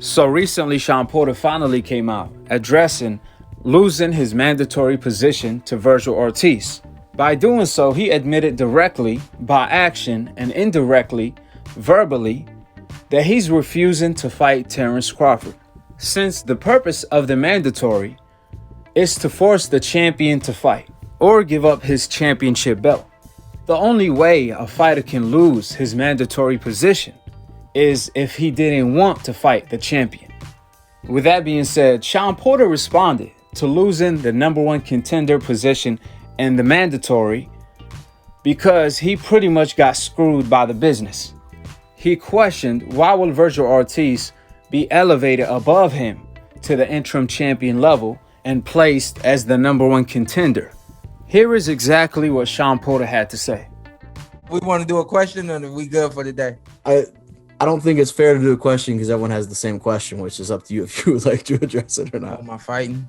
So recently, Shawn Porter finally came out addressing losing his mandatory position to Vergil Ortiz. By doing so, he admitted directly, by action, and indirectly, verbally, that he's refusing to fight Terence Crawford, since the purpose of the mandatory is to force the champion to fight or give up his championship belt. The only way a fighter can lose his mandatory position is if he didn't want to fight the champion. With that being said, Shawn Porter responded to losing the number one contender position in the mandatory because he pretty much got screwed by the business. He questioned why will Vergil Ortiz be elevated above him to the interim champion level and placed as the number one contender. Here is exactly what Shawn Porter had to say. We want to do a question, or are we good for the day? I don't think it's fair to do a question because everyone has the same question, which is up to you if you would like to address it or not. Am I fighting?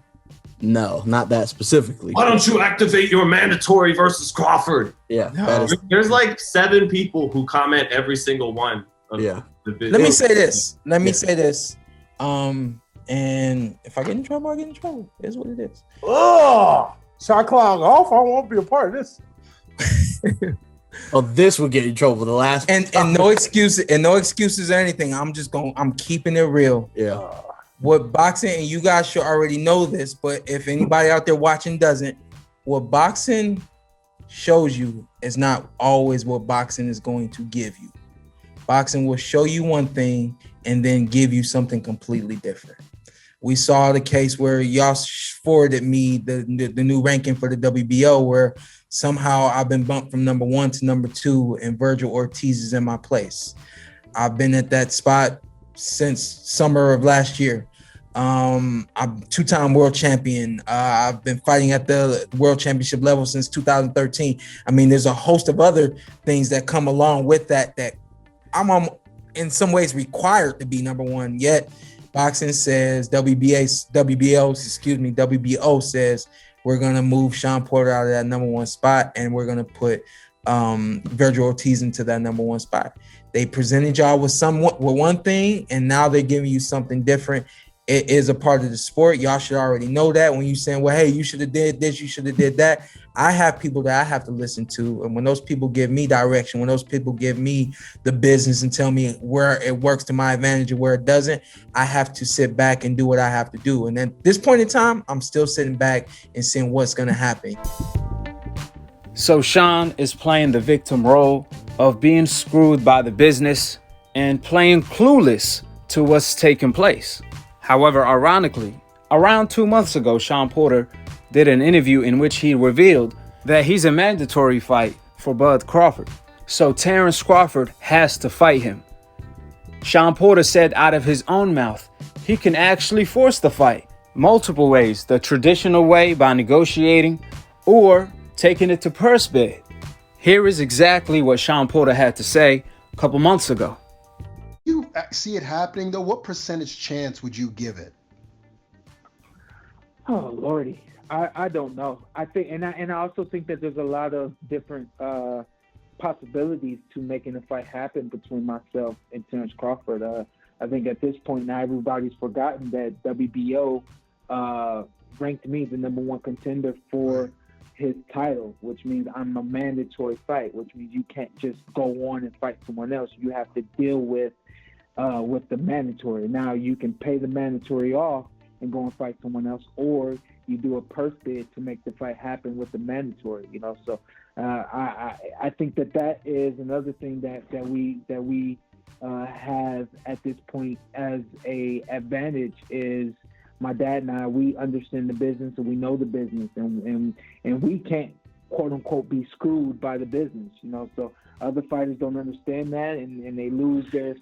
No, not that specifically. Why don't you activate your mandatory versus Crawford? Yeah, No. There's like 7 people who comment every single one of the videos. Let me say this. And if I get in trouble, I get in trouble. It's what it is. Oh, shot cloud off. I won't be a part of this. Oh, this would get you in trouble. The last And no excuses or anything. I'm keeping it real. Yeah. What boxing, and you guys should already know this, but if anybody out there watching doesn't, what boxing shows you is not always what boxing is going to give you. Boxing will show you one thing and then give you something completely different. We saw the case where y'all forwarded me the new ranking for the WBO, where somehow I've been bumped from number 1 to number 2, and Vergil Ortiz is in my place. I've been at that spot since summer of last year. I'm 2-time world champion. I've been fighting at the world championship level since 2013. I mean, there's a host of other things that come along with that I'm in some ways required to be number 1. Yet boxing says WBO says we're gonna move Shawn Porter out of that number 1 spot, and we're gonna put Vergil Ortiz into that number 1 spot. They presented y'all with one thing, and now they're giving you something different. It is a part of the sport. Y'all should already know that. When you saying, well, hey, you should have did this, you should have did that. I have people that I have to listen to. And when those people give me direction, when those people give me the business and tell me where it works to my advantage and where it doesn't, I have to sit back and do what I have to do. And at this point in time, I'm still sitting back and seeing what's going to happen. So Shawn is playing the victim role of being screwed by the business and playing clueless to what's taking place. However, ironically, around 2 months ago, Shawn Porter did an interview in which he revealed that he's a mandatory fight for Bud Crawford. So Terence Crawford has to fight him. Shawn Porter said out of his own mouth, he can actually force the fight multiple ways: the traditional way by negotiating, or taking it to purse bid. Here is exactly what Shawn Porter had to say a couple months ago. You see it happening though, what percentage chance would you give it? Oh Lordy, I don't know. I think, and I also think that there's a lot of different possibilities to making a fight happen between myself and Terence Crawford. I think at this point now everybody's forgotten that WBO ranked me the number 1 contender for his title, which means I'm a mandatory fight, which means you can't just go on and fight someone else. You have to deal with the mandatory. Now you can pay the mandatory off and go and fight someone else, or you do a purse bid to make the fight happen with the mandatory. So I think that is another thing that we have at this point as a advantage is my dad and I, we understand the business and we know the business, and we can't quote unquote be screwed by the business, so other fighters don't understand that, and they lose their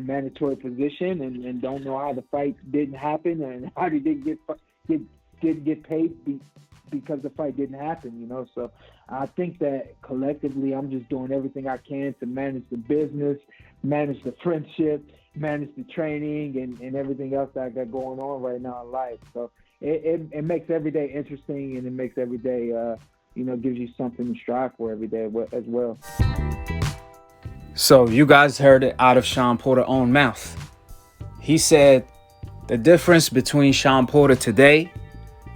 mandatory position and don't know how the fight didn't happen and how they didn't get paid because the fight didn't happen, so I think that collectively I'm just doing everything I can to manage the business, manage the friendship, manage the training and everything else that I got going on right now in life. So it makes every day interesting, and it makes every day, gives you something to strive for every day as well. So you guys heard it out of Shawn Porter's own mouth. He said The difference between Shawn Porter today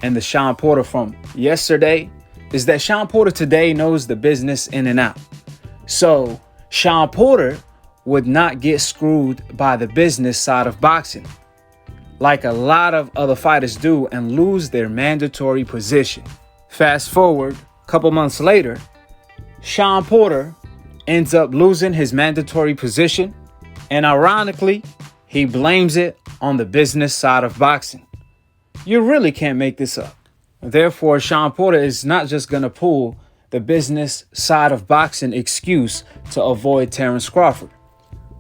and the Shawn Porter from yesterday is that Shawn Porter today knows the business in and out. So Shawn Porter would not get screwed by the business side of boxing like a lot of other fighters do and lose their mandatory position. Fast forward a couple months later, Shawn Porter ends up losing his mandatory position, and ironically, he blames it on the business side of boxing. You really can't make this up. Therefore, Shawn Porter is not just going to pull the business side of boxing excuse to avoid Terence Crawford.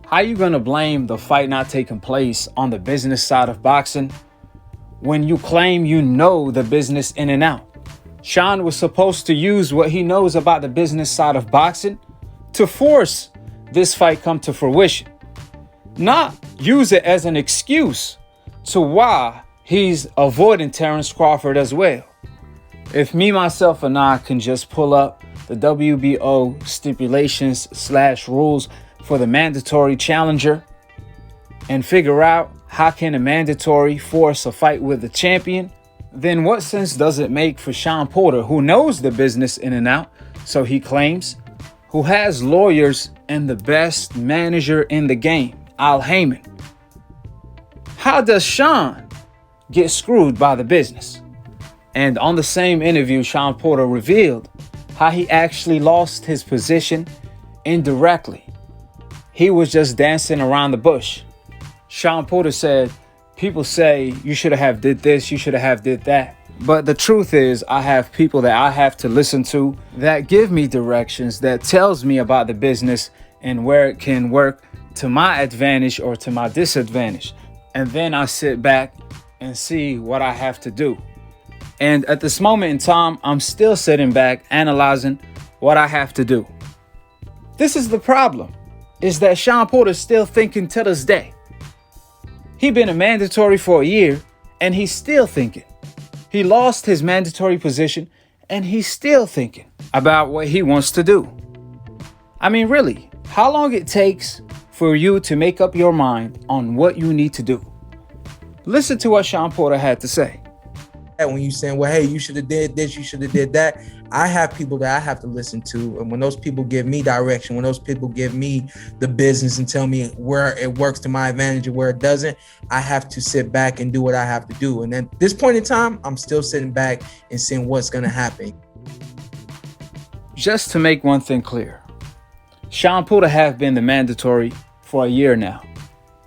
How you going to blame the fight not taking place on the business side of boxing when you claim you know the business in and out? Shawn was supposed to use what he knows about the business side of boxing to force this fight come to fruition, not use it as an excuse to why he's avoiding Terence Crawford as well. If me, myself, and I can just pull up the WBO stipulations/rules for the mandatory challenger and figure out how can a mandatory force a fight with the champion, then what sense does it make for Shawn Porter, who knows the business in and out, so he claims, who has lawyers and the best manager in the game, Al Heyman? How does Shawn get screwed by the business? And on the same interview, Shawn Porter revealed how he actually lost his position indirectly. He was just dancing around the bush. Shawn Porter said, people say you should have did this, you should have did that. But the truth is, I have people that I have to listen to that give me directions, that tells me about the business and where it can work to my advantage or to my disadvantage. And then I sit back and see what I have to do. And at this moment in time, I'm still sitting back analyzing what I have to do. This is the problem, is that Shawn Porter's still thinking to this day. He been a mandatory for a year and he's still thinking. He lost his mandatory position and he's still thinking about what he wants to do. I mean, really, how long it takes for you to make up your mind on what you need to do? Listen to what Shawn Porter had to say. When you saying, well, hey, you should have did this, you should have did that, I have people that I have to listen to. And when those people give me direction, when those people give me the business and tell me where it works to my advantage and where it doesn't, I have to sit back and do what I have to do. And at this point in time, I'm still sitting back and seeing what's going to happen. Just to make one thing clear, Shawn Porter have been the mandatory for a year now.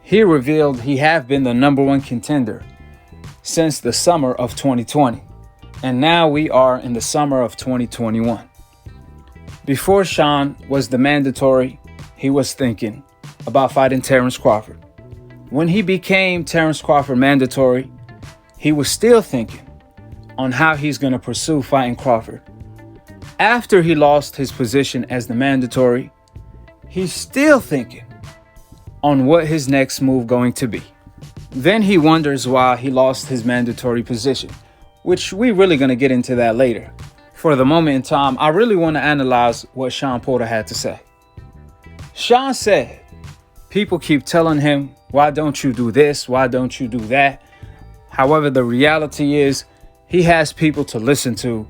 He revealed he have been the #1 contender since the summer of 2020. And now we are in the summer of 2021. Before Shawn was the mandatory, he was thinking about fighting Terence Crawford. When he became Terence Crawford mandatory, he was still thinking on how he's going to pursue fighting Crawford. After he lost his position as the mandatory, he's still thinking on what his next move going to be. Then he wonders why he lost his mandatory position, which we really going to get into that later. For the moment in time, I really want to analyze what Shawn Porter had to say. Shawn said, people keep telling him, why don't you do this? Why don't you do that? However, the reality is he has people to listen to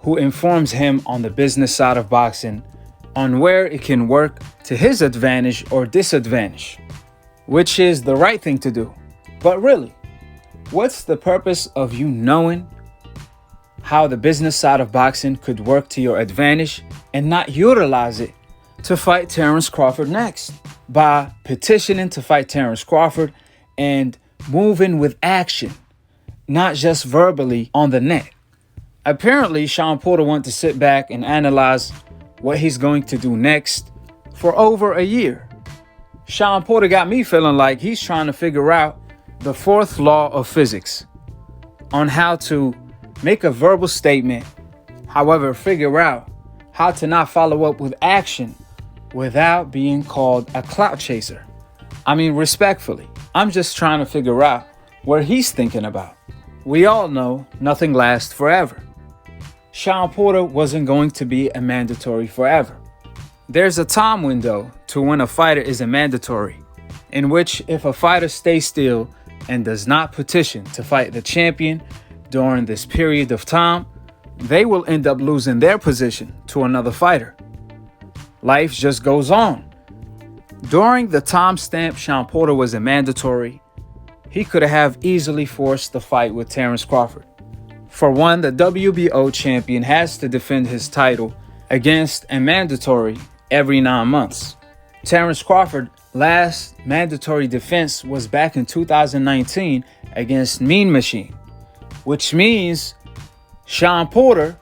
who informs him on the business side of boxing, on where it can work to his advantage or disadvantage, which is the right thing to do. But really, what's the purpose of you knowing how the business side of boxing could work to your advantage and not utilize it to fight Terence Crawford next by petitioning to fight Terence Crawford and moving with action, not just verbally on the net? Apparently, Shawn Porter wants to sit back and analyze what he's going to do next for over a year. Shawn Porter got me feeling like he's trying to figure out the fourth law of physics on how to make a verbal statement, however, figure out how to not follow up with action without being called a clout chaser. I mean, respectfully, I'm just trying to figure out where he's thinking about. We all know nothing lasts forever. Shawn Porter wasn't going to be a mandatory forever. There's a time window to when a fighter is a mandatory, in which if a fighter stays still, and does not petition to fight the champion during this period of time, they will end up losing their position to another fighter. Life just goes on. During the timestamp Shawn Porter was a mandatory, he could have easily forced the fight with Terence Crawford. For one, the WBO champion has to defend his title against a mandatory every 9 months. Terence Crawford's last mandatory defense was back in 2019 against Mean Machine, which means Shawn Porter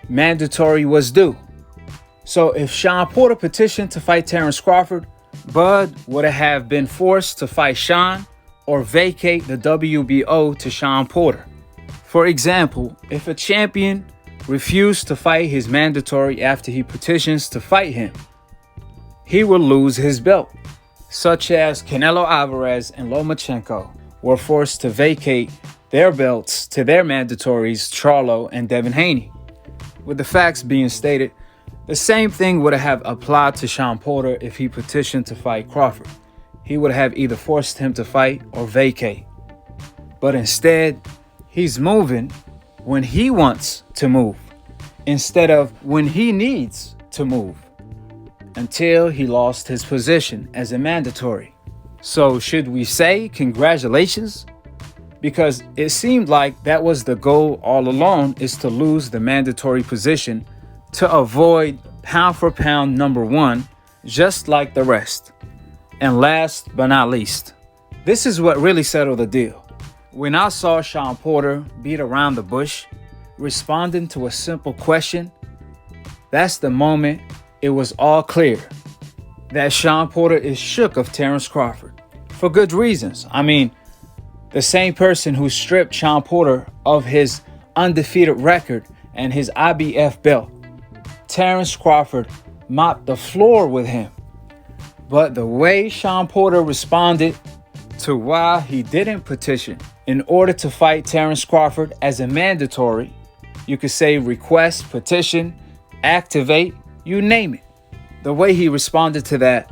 mandatory was due. So if Shawn Porter petitioned to fight Terence Crawford, Bud would have been forced to fight Shawn or vacate the WBO to Shawn Porter. For example, if a champion refused to fight his mandatory after he petitions to fight him, he will lose his belt, such as Canelo Alvarez and Lomachenko were forced to vacate their belts to their mandatories, Charlo and Devin Haney. With the facts being stated, the same thing would have applied to Shawn Porter if he petitioned to fight Crawford. He would have either forced him to fight or vacate. But instead, he's moving when he wants to move, instead of when he needs to move, until he lost his position as a mandatory. So should we say congratulations? Because it seemed like that was the goal all along, is to lose the mandatory position to avoid pound for pound number one, just like the rest. And last but not least, this is what really settled the deal. When I saw Shawn Porter beat around the bush, responding to a simple question, that's the moment it was all clear that Shawn Porter is shook of Terence Crawford. For good reasons. I mean, the same person who stripped Shawn Porter of his undefeated record and his IBF belt, Terence Crawford, mopped the floor with him. But the way Shawn Porter responded to why he didn't petition in order to fight Terence Crawford as a mandatory, you could say request, petition, activate, you name it. The way he responded to that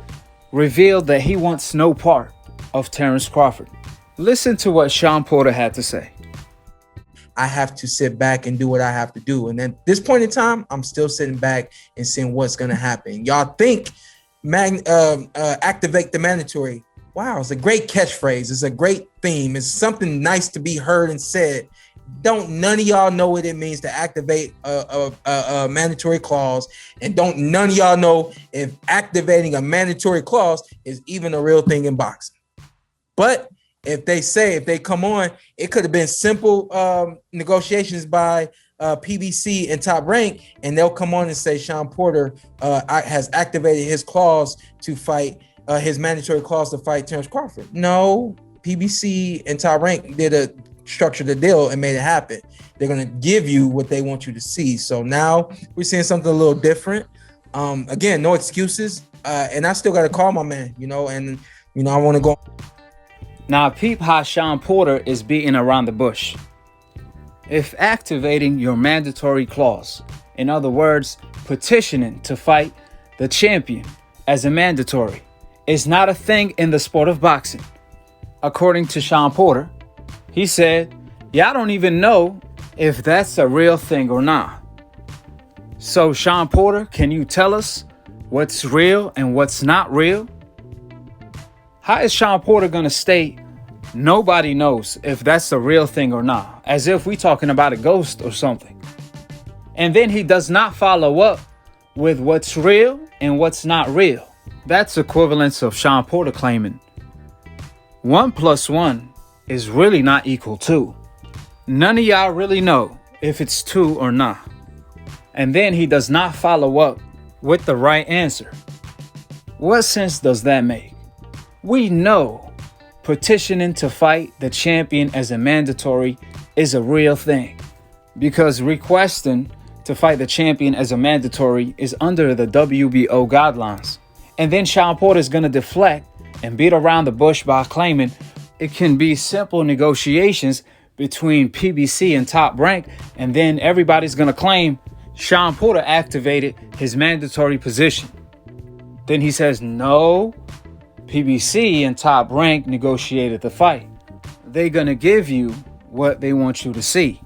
revealed that he wants no part of Terence Crawford. Listen to what Shawn Porter had to say. I have to sit back and do what I have to do. And at this point in time, I'm still sitting back and seeing what's going to happen. Y'all think activate the mandatory. Wow, it's a great catchphrase. It's a great theme. It's something nice to be heard and said. Don't none of y'all know what it means to activate a mandatory clause, and don't none of y'all know if activating a mandatory clause is even a real thing in boxing. But if they come on, it could have been simple negotiations by PBC and Top Rank, and they'll come on and say Shawn Porter has activated his clause to fight his mandatory clause to fight Terence Crawford. No, PBC and Top Rank structured the deal and made it happen. They're gonna give you what they want you to see. So now we're seeing something a little different. Again, no excuses. And I still got to call my man, and I want to go. Now peep how Shawn Porter is beating around the bush. If activating your mandatory clause, in other words, petitioning to fight the champion as a mandatory, is not a thing in the sport of boxing, according to Shawn Porter, he said, I don't even know if that's a real thing or not. So Shawn Porter, can you tell us what's real and what's not real? How is Shawn Porter going to state nobody knows if that's a real thing or not, as if we're talking about a ghost or something? And then he does not follow up with what's real and what's not real. That's equivalence of Shawn Porter claiming 1 + 1 is really not equal 2. None of y'all really know if it's 2 or not. And then he does not follow up with the right answer. What sense does that make? We know petitioning to fight the champion as a mandatory is a real thing, because requesting to fight the champion as a mandatory is under the WBO guidelines. And then Shawn Porter is going to deflect and beat around the bush by claiming it can be simple negotiations between PBC and Top Rank, and then everybody's going to claim Shawn Porter activated his mandatory position. Then he says, no, PBC and Top Rank negotiated the fight. they're gonna give you what they want you to see.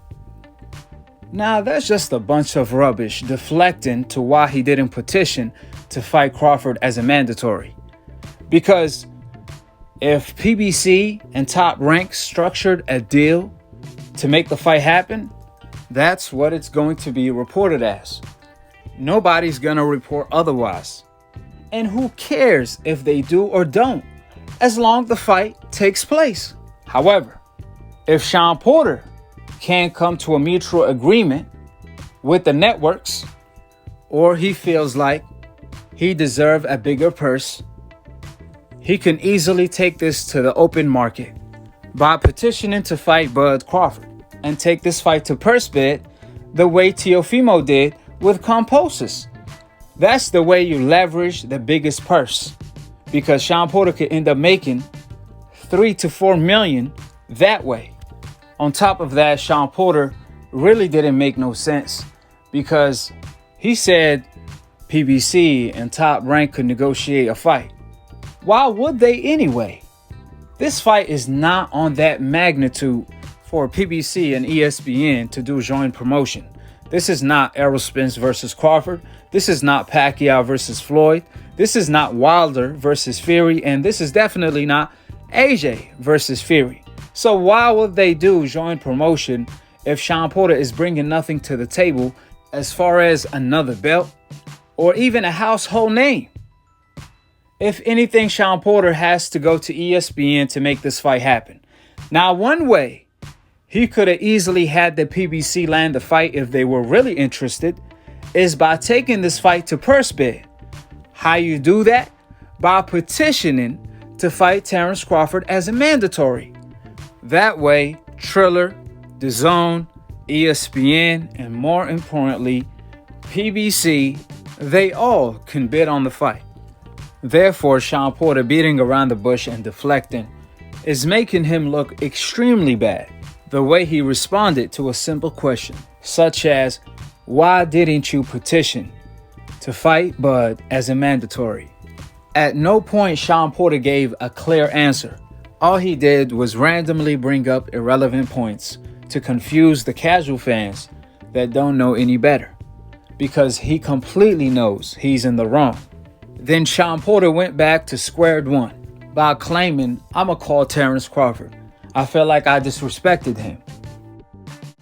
Now, that's just a bunch of rubbish deflecting to why he didn't petition to fight Crawford as a mandatory. Because if PBC and Top Rank structured a deal to make the fight happen, that's what it's going to be reported as. Nobody's gonna report otherwise. And who cares if they do or don't, as long as the fight takes place. However, if Shawn Porter can't come to a mutual agreement with the networks, or he feels like he deserves a bigger purse, he can easily take this to the open market by petitioning to fight Bud Crawford and take this fight to purse bid the way Teofimo did with Composis. That's the way you leverage the biggest purse, because Shawn Porter could end up making $3 to $4 million that way. On top of that, Shawn Porter really didn't make no sense, because he said PBC and Top Rank could negotiate a fight. Why would they anyway? This fight is not on that magnitude for PBC and ESPN to do joint promotion. This is not Errol Spence versus Crawford. This is not Pacquiao versus Floyd. This is not Wilder versus Fury. And this is definitely not AJ versus Fury. So why would they do joint promotion if Shawn Porter is bringing nothing to the table as far as another belt or even a household name? If anything, Shawn Porter has to go to ESPN to make this fight happen. Now, one way he could have easily had the PBC land the fight if they were really interested is by taking this fight to purse bid. How you do that? By petitioning to fight Terence Crawford as a mandatory. That way, Triller, DAZN, ESPN, and more importantly, PBC, they all can bid on the fight. Therefore, Shawn Porter beating around the bush and deflecting is making him look extremely bad. The way he responded to a simple question, such as, why didn't you petition to fight Bud as a mandatory? At no point Shawn Porter gave a clear answer. All he did was randomly bring up irrelevant points to confuse the casual fans that don't know any better, because he completely knows he's in the wrong. Then Shawn Porter went back to square one by claiming, I'ma call Terence Crawford. I felt like I disrespected him.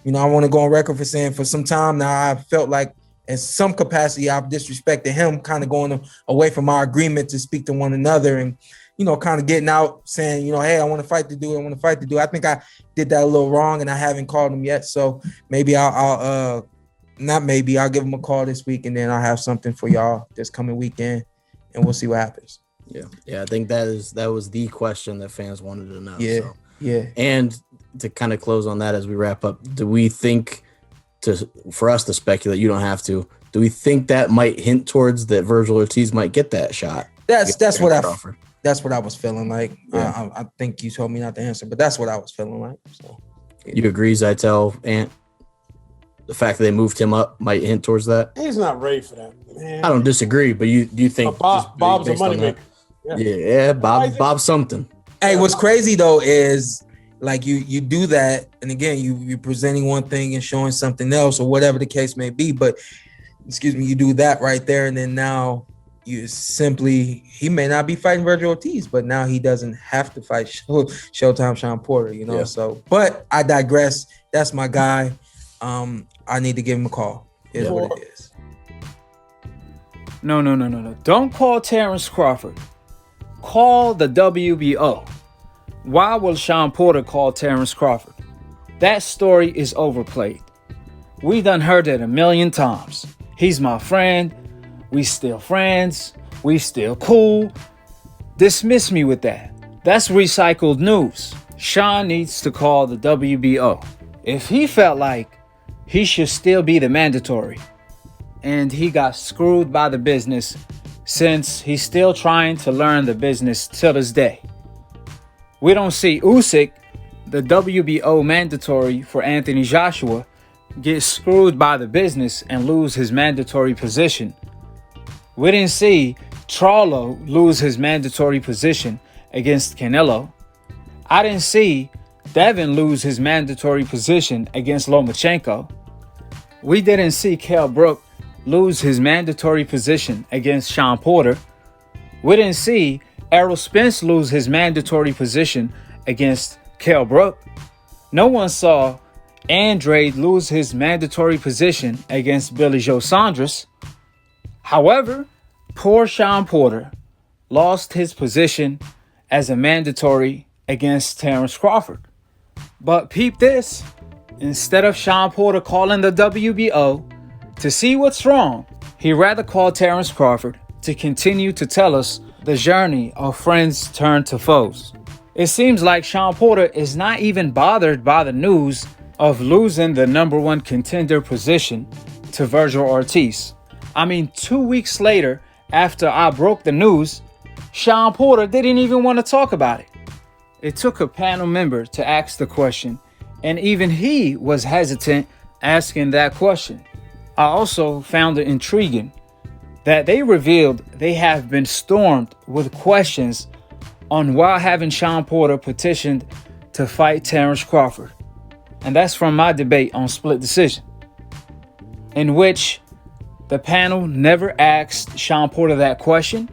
You know, I want to go on record for saying for some time now, I felt like in some capacity, I've disrespected him, kind of going away from our agreement to speak to one another and, you know, kind of getting out saying, you know, hey, I want to fight the dude. I want to fight the dude. I think I did that a little wrong and I haven't called him yet. So maybe I'll give him a call this week and then I'll have something for y'all this coming weekend and we'll see what happens. Yeah. I think that was the question that fans wanted to know. Yeah. So. Yeah. And to kind of close on that as we wrap up, do we think for us to speculate, you don't have to, do we think that might hint towards that Vergil Ortiz might get that shot? That's what I was feeling like. Yeah. I think you told me not to answer, but that's what I was feeling like. So you agree, Zytel, Ant? The fact that they moved him up might hint towards that? He's not ready for that, man. I don't disagree, but do you think Bob's a moneymaker? Yeah, Bob something. Hey, what's crazy though is like you do that, and again you're presenting one thing and showing something else, or whatever the case may be. But you do that right there, and then now he may not be fighting Vergil Ortiz, but now he doesn't have to fight Showtime Shawn Porter, you know. Yeah. So, but I digress. That's my guy. I need to give him a call. Is what it is. No. Don't call Terence Crawford. Call the WBO. Why will Shawn Porter call Terence Crawford? That story is overplayed. We done heard it a million times. He's my friend. We still friends. We still cool. Dismiss me with that. That's recycled news. Shawn needs to call the WBO. If he felt like he should still be the mandatory and he got screwed by the business since he's still trying to learn the business till this day. We don't see Usyk, the WBO mandatory for Anthony Joshua, get screwed by the business and lose his mandatory position. We didn't see Charlo lose his mandatory position against Canelo. I didn't see Devin lose his mandatory position against Lomachenko. We didn't see Kell Brook lose his mandatory position against Shawn Porter. We didn't see Errol Spence lose his mandatory position against Kell Brook. No one saw Andrade lose his mandatory position against Billy Joe Saunders. However, poor Shawn Porter lost his position as a mandatory against Terence Crawford. But peep this, instead of Shawn Porter calling the WBO to see what's wrong, he rather called Terence Crawford to continue to tell us the journey of friends turned to foes. It seems like Shawn Porter is not even bothered by the news of losing the number one contender position to Vergil Ortiz. I mean, 2 weeks later, after I broke the news, Shawn Porter didn't even want to talk about it. It took a panel member to ask the question, and even he was hesitant asking that question. I also found it intriguing that they revealed they have been stormed with questions on why haven't Shawn Porter petitioned to fight Terence Crawford. And that's from my debate on Split Decision, in which the panel never asked Shawn Porter that question.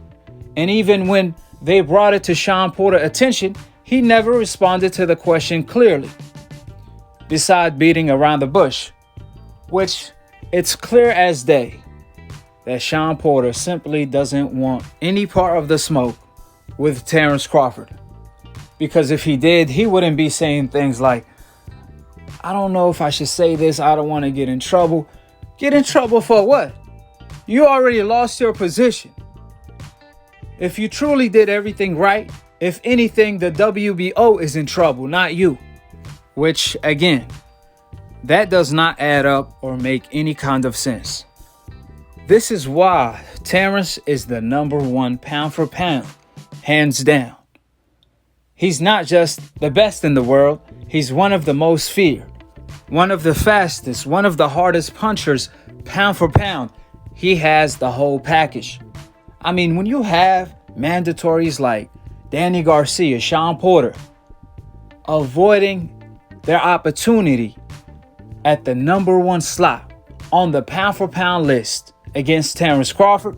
And even when they brought it to Shawn Porter's attention, he never responded to the question clearly, besides beating around the bush, which it's clear as day that Shawn Porter simply doesn't want any part of the smoke with Terence Crawford. Because if he did, he wouldn't be saying things like, I don't know if I should say this, I don't want to get in trouble. Get in trouble for what? You already lost your position. If you truly did everything right, if anything, the WBO is in trouble, not you. Which, again, that does not add up or make any kind of sense. This is why Terence is the number one pound for pound, hands down. He's not just the best in the world, he's one of the most feared, one of the fastest, one of the hardest punchers, pound for pound. He has the whole package. I mean, when you have mandatories like Danny Garcia, Shawn Porter, avoiding their opportunity at the number one slot on the pound for pound list against Terence Crawford,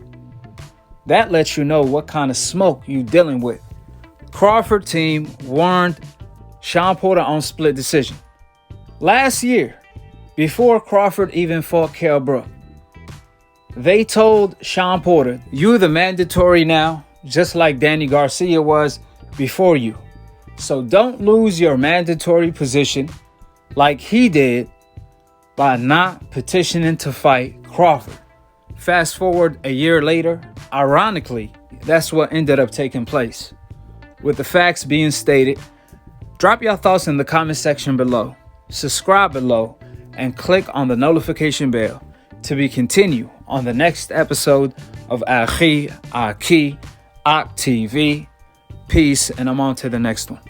that lets you know what kind of smoke you're dealing with. Crawford team warned Shawn Porter on Split Decision last year, before Crawford even fought Kell Brook. They told Shawn Porter, you're the mandatory now, just like Danny Garcia was before you. So don't lose your mandatory position like he did by not petitioning to fight Crawford. Fast forward a year later, ironically, that's what ended up taking place. With the facts being stated, drop your thoughts in the comment section below, subscribe below, and click on the notification bell to be continued on the next episode of Akhi, Akhi, TV. Peace, and I'm on to the next one.